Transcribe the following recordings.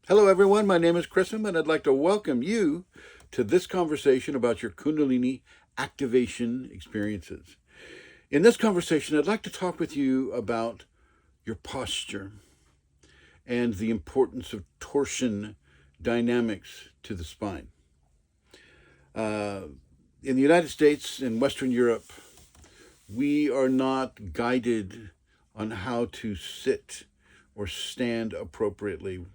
Hello, everyone. My name is Chrism, and I'd like to welcome you to this conversation about your Kundalini activation experiences. In this conversation, I'd like to talk with you about your posture and the importance of torsion dynamics to the spine. In the United States and Western Europe, we are not guided on how to sit or stand appropriately.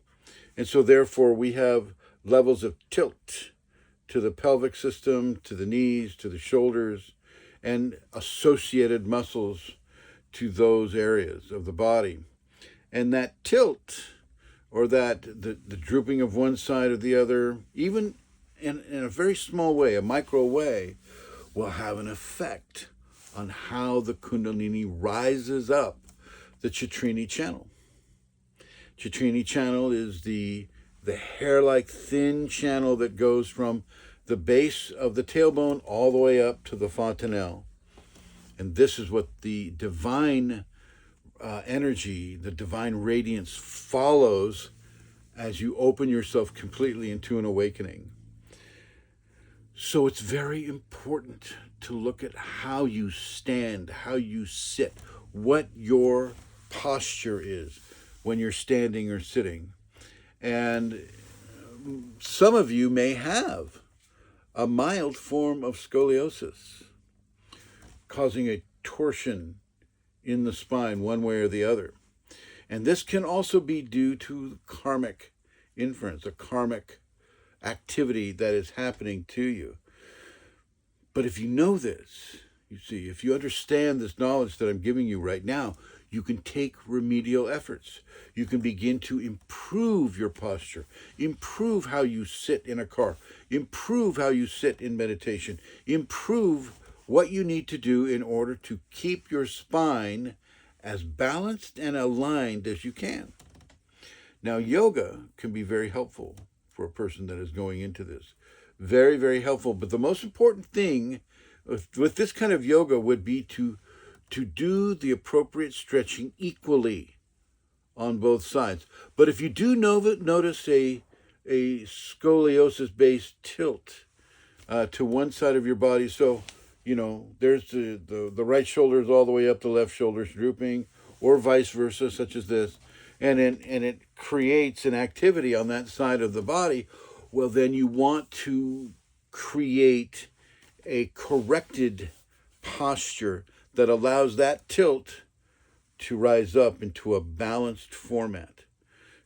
And so, therefore, we have levels of tilt to the pelvic system, to the knees, to the shoulders, and associated muscles to those areas of the body. And that tilt, or the drooping of one side or the other, even in a very small way, a micro way, will have an effect on how the Kundalini rises up the Citrine channel. Citrine channel is the hair-like thin channel that goes from the base of the tailbone all the way up to the fontanelle. And this is what the divine energy, the divine radiance follows as you open yourself completely into an awakening. So it's very important to look at how you stand, how you sit, what your posture is when you're standing or sitting. And some of you may have a mild form of scoliosis, causing a torsion in the spine one way or the other. And this can also be due to karmic inference, a karmic activity that is happening to you. But if you know this, you see, if you understand this knowledge that I'm giving you right now, you can take remedial efforts. You can begin to improve your posture, improve how you sit in a car, improve how you sit in meditation, improve what you need to do in order to keep your spine as balanced and aligned as you can. Now, yoga can be very helpful for a person that is going into this. Very, very helpful. But the most important thing with this kind of yoga would be to do the appropriate stretching equally on both sides. But if you do notice a scoliosis-based tilt to one side of your body, so, there's the right shoulder is all the way up, the left shoulder is drooping, or vice versa, such as this, and it creates an activity on that side of the body, well, then you want to create a corrected posture that allows that tilt to rise up into a balanced format.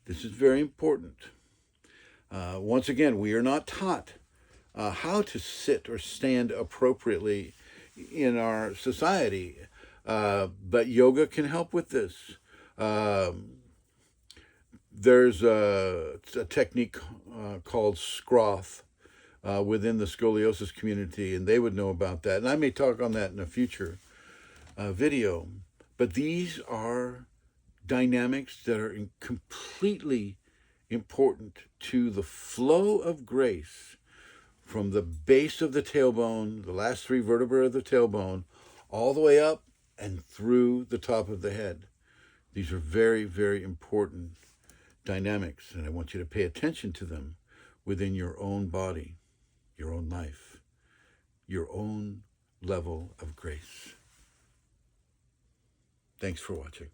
This is very important. Once again, we are not taught how to sit or stand appropriately in our society, but yoga can help with this. There's a technique called scroth within the scoliosis community, and they would know about that. And I may talk on that in a future video. But these are dynamics that are completely important to the flow of grace from the base of the tailbone, the last three vertebrae of the tailbone, all the way up and through the top of the head. These are very, very important dynamics, and I want you to pay attention to them within your own body, your own life, your own level of grace. Thanks for watching.